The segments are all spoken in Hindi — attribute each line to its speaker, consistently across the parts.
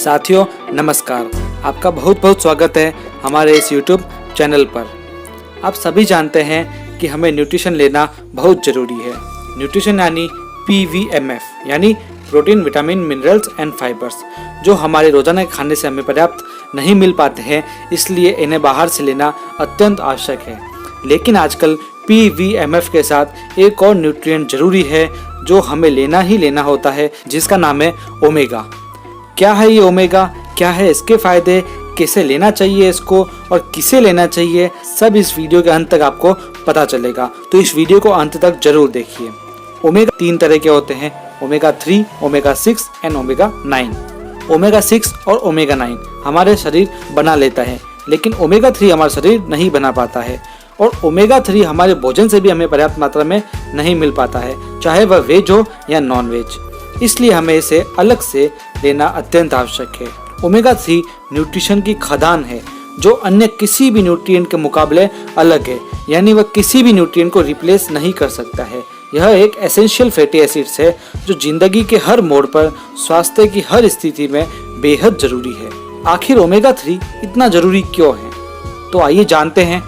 Speaker 1: साथियों नमस्कार, आपका बहुत बहुत स्वागत है हमारे इस YouTube चैनल पर। आप सभी जानते हैं कि हमें न्यूट्रिशन लेना बहुत ज़रूरी है। न्यूट्रिशन यानी PVMF यानी protein, vitamin, minerals and fibres, जो हमारे रोजाना के खाने से हमें पर्याप्त नहीं मिल पाते हैं, इसलिए इन्हें बाहर से लेना अत्यंत आवश्यक है। लेकिन आजकल PVMF के साथ एक और न्यूट्रिएंट जरूरी है जो हमें लेना ही लेना होता है, जिसका नाम है ओमेगा। क्या है ये ओमेगा, क्या है इसके फायदे, कैसे लेना चाहिए इसको और किसे लेना चाहिए, सब इस वीडियो के अंत तक आपको पता चलेगा। तो इस वीडियो को अंत तक जरूर देखिए। ओमेगा 3 तरह के होते हैं, omega 3, omega 6 and omega 9। Omega 6 और ओमेगा 9 हमारे शरीर बना लेता है, लेकिन ओमेगा 3 हमारा शरीर नहीं बना पाता है। और ओमेगा 3 हमारे भोजन से भी हमें पर्याप्त मात्रा में नहीं मिल पाता है, चाहे वह वेज हो या नॉन वेज। इसलिए हमें इसे अलग से लेना अत्यंत आवश्यक है। ओमेगा 3 न्यूट्रिशन की खदान है, जो अन्य किसी भी न्यूट्रिएंट के मुकाबले अलग है, यानी वह किसी भी न्यूट्रिएंट को रिप्लेस नहीं कर सकता है। यह एक एसेंशियल फैटी एसिड्स है जो जिंदगी के हर मोड़ पर, स्वास्थ्य की हर स्थिति में बेहद जरूरी है। आखिर ओमेगा 3 इतना जरूरी क्यों है, तो आइए जानते हैं।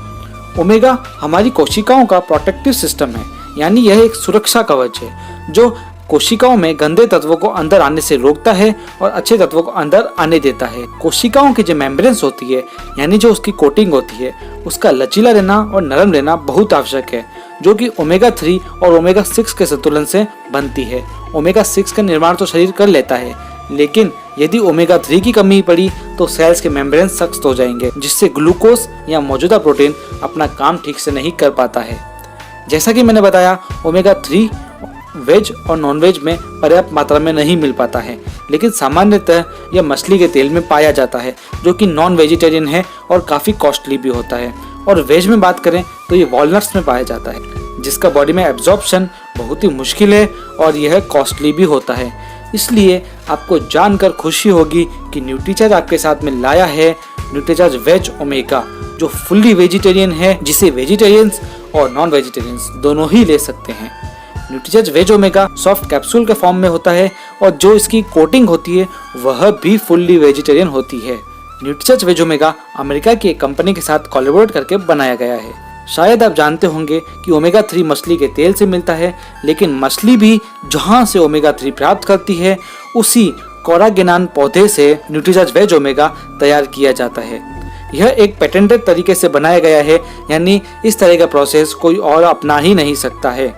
Speaker 1: ओमेगा हमारी कोशिकाओं का प्रोटेक्टिव सिस्टम है, यानी यह एक सुरक्षा कवच है जो कोशिकाओं में गंदे तत्वों को अंदर आने से रोकता है और अच्छे तत्वों को अंदर आने देता है। कोशिकाओं की जो मेम्ब्रेन्स होती है, यानी जो उसकी कोटिंग होती है, उसका लचीला रहना और नरम रहना बहुत आवश्यक है, जो कि ओमेगा 3 और ओमेगा 6 के संतुलन से बनती है। ओमेगा 6 का निर्माण तो शरीर कर लेता है, लेकिन यदि ओमेगा 3 की कमी पड़ी तो सेल्स के मेम्ब्रेन सख्त हो जाएंगे, जिससे ग्लूकोज या मौजूदा प्रोटीन अपना काम ठीक से नहीं कर पाता है। जैसा कि मैंने बताया, ओमेगा 3 वेज और नॉन वेज में पर्याप्त मात्रा में नहीं मिल पाता है, लेकिन सामान्यतः यह मछली के तेल में पाया जाता है, जो कि नॉन वेजिटेरियन है और काफ़ी कॉस्टली भी होता है। और वेज में बात करें तो ये वॉलनट्स में पाया जाता है, जिसका बॉडी में एब्जॉर्प्शन बहुत ही मुश्किल है और यह कॉस्टली भी होता है। इसलिए आपको जानकर खुशी होगी कि न्यूट्रीचार्ज आपके साथ में लाया है न्यूट्रीचार्ज वेज ओमेगा, जो फुल्ली वेजिटेरियन है, जिसे वेजिटेरियंस और नॉन वेजिटेरियंस दोनों ही ले सकते हैं। Nutricharge veg omega soft capsule के फॉर्म में होता है और जो इसकी कोटिंग होती है वह भी फुल्ली वेजिटेरियन होती है। न्यूट्रीचार्ज वेज ओमेगा अमेरिका की एक कंपनी के साथ कोलैबोरेट करके बनाया गया है। शायद आप जानते होंगे कि ओमेगा 3 मछली के तेल से मिलता है, लेकिन मछली भी जहां से ओमेगा 3 प्राप्त करती है, उसी कोरागेनान पौधे से न्यूट्रीचार्ज वेज ओमेगा तैयार किया जाता है। यह एक पेटेंटेड तरीके से बनाया गया है, यानी इस तरह का प्रोसेस कोई और अपना ही नहीं सकता है।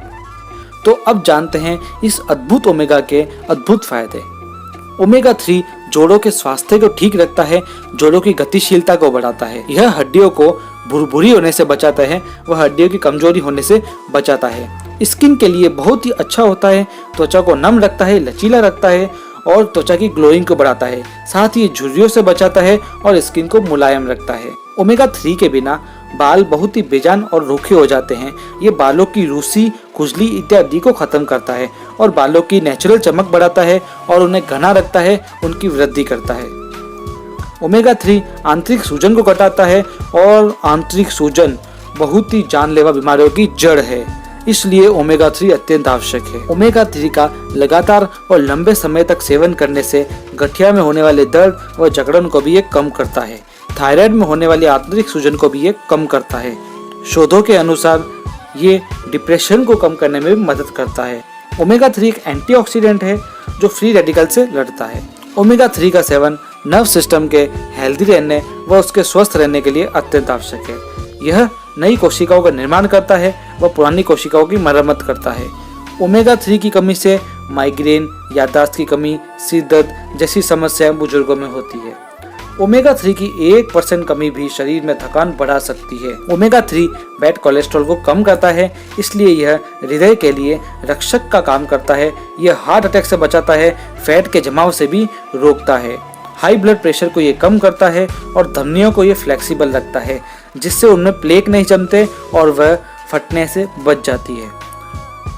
Speaker 1: तो अब जानते हैं इस अद्भुत ओमेगा के अद्भुत फायदे। ओमेगा 3 जोड़ों के स्वास्थ्य को ठीक रखता है, जोड़ों की गतिशीलता को बढ़ाता है, यह हड्डियों को भुरभुरी होने से बचाता है, वह हड्डियों की कमजोरी होने से बचाता है। स्किन के लिए बहुत ही अच्छा होता है, त्वचा को नम रखता है, लचीला रखता है और त्वचा की ग्लोइंग को बढ़ाता है। साथ ही झुर्रियों से बचाता है और स्किन को मुलायम रखता है। ओमेगा 3 के बिना बाल बहुत ही बेजान और रूखे हो जाते हैं। ये बालों की रूसी, खुजली इत्यादि को खत्म करता है और बालों की नेचुरल चमक बढ़ाता है और उन्हें घना रखता है, उनकी वृद्धि करता है। ओमेगा 3 आंतरिक सूजन को घटाता है और आंतरिक सूजन बहुत ही जानलेवा बीमारियों की जड़ है, इसलिए ओमेगा 3 अत्यंत आवश्यक है। ओमेगा 3 का लगातार और लंबे समय तक सेवन करने से गठिया में होने वाले दर्द व जकड़न को भी ये कम करता है। थायराइड में होने वाली आंतरिक सूजन को भी ये कम करता है। शोधों के अनुसार ये डिप्रेशन को कम करने में भी मदद करता है। ओमेगा 3 एक एंटीऑक्सीडेंट है जो फ्री रेडिकल से लड़ता है। ओमेगा 3 का सेवन नर्व सिस्टम के हेल्दी रहने व उसके स्वस्थ रहने के लिए अत्यंत आवश्यक है। यह नई कोशिकाओं का निर्माण करता है व पुरानी कोशिकाओं की मरम्मत करता है। ओमेगा 3 की कमी से माइग्रेन, याददाश्त की कमी, सिर दर्द जैसी समस्याएं बुजुर्गों में होती है। ओमेगा 3 की 1% कमी भी शरीर में थकान बढ़ा सकती है। ओमेगा 3 बैड कोलेस्ट्रॉल को कम करता है, इसलिए यह हृदय के लिए रक्षक का काम करता है। यह हार्ट अटैक से बचाता है, फैट के जमाव से भी रोकता है, हाई ब्लड प्रेशर को ये कम करता है और धमनियों को ये फ्लेक्सिबल रखता है, जिससे उनमें प्लेक नहीं जमते और वह फटने से बच जाती है।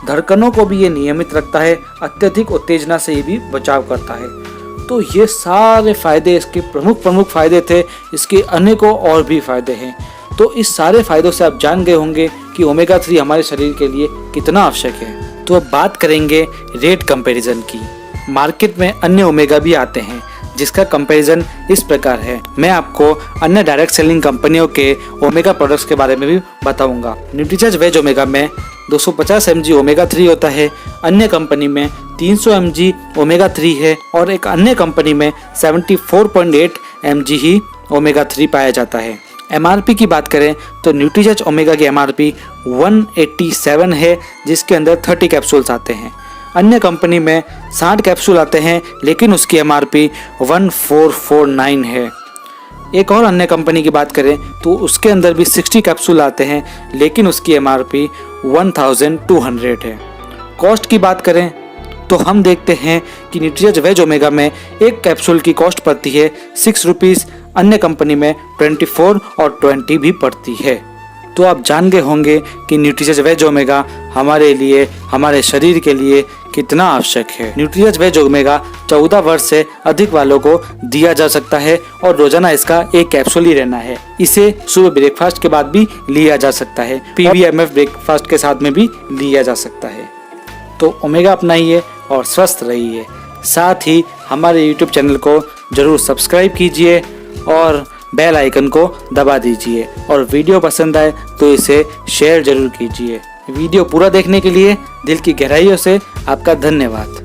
Speaker 1: धड़कनों को भी ये नियमित रखता है, अत्यधिक उत्तेजना से ये भी बचाव करता है। तो ये सारे फायदे इसके प्रमुख फायदे थे। इसके अनेकों और भी फायदे हैं। तो इस सारे फायदों से आप जान गए होंगे कि ओमेगा 3 हमारे शरीर के लिए कितना आवश्यक है। तो अब बात करेंगे रेट कंपैरिजन की। मार्केट में अन्य ओमेगा भी आते हैं, जिसका कंपैरिजन इस प्रकार है। मैं आपको अन्य डायरेक्ट सेलिंग कंपनियों के ओमेगा प्रोडक्ट्स के बारे में भी बताऊंगा। न्यूट्रीचार्ज वेज ओमेगा में 250 mg ओमेगा 3 होता है, अन्य कंपनी में 300 mg ओमेगा 3 है और एक अन्य कंपनी में 74.8 mg ही ओमेगा 3 पाया जाता है। MRP की बात करें तो न्यूट्रीचार्ज ओमेगा की MRP 187 है, जिसके अंदर 30 कैप्सूल्स आते हैं। अन्य कंपनी में 60 कैप्सूल आते हैं, लेकिन उसकी MRP 1449 है। एक और अन्य कंपनी की बात करें तो उसके अंदर भी 60 कैप्सूल आते हैं, लेकिन उसकी MRP 1200 है। कॉस्ट की बात करें तो हम देखते हैं कि न्यूट्रीचार्ज वेज ओमेगा में एक कैप्सूल की कॉस्ट पड़ती है 6 रुपीज़, अन्य कंपनी में 24 और 20 भी पड़ती है। तो आप जान गए होंगे कि न्यूट्रीचार्ज वेज ओमेगा हमारे लिए, हमारे शरीर के लिए कितना आवश्यक है। न्यूट्रीचार्ज वेज ओमेगा 14 वर्ष से अधिक वालों को दिया जा सकता है और रोजाना इसका एक कैप्सूल ही रहना है। इसे सुबह ब्रेकफास्ट के बाद भी लिया जा सकता है, PVMF ब्रेकफास्ट के साथ में भी लिया जा सकता है। तो ओमेगा अपनाइए और स्वस्थ रहिए। साथ ही हमारे YouTube चैनल को जरूर सब्सक्राइब कीजिए और बेल आइकन को दबा दीजिए, और वीडियो पसंद आए तो इसे शेयर जरूर कीजिए। वीडियो पूरा देखने के लिए दिल की गहराइयों से आपका धन्यवाद।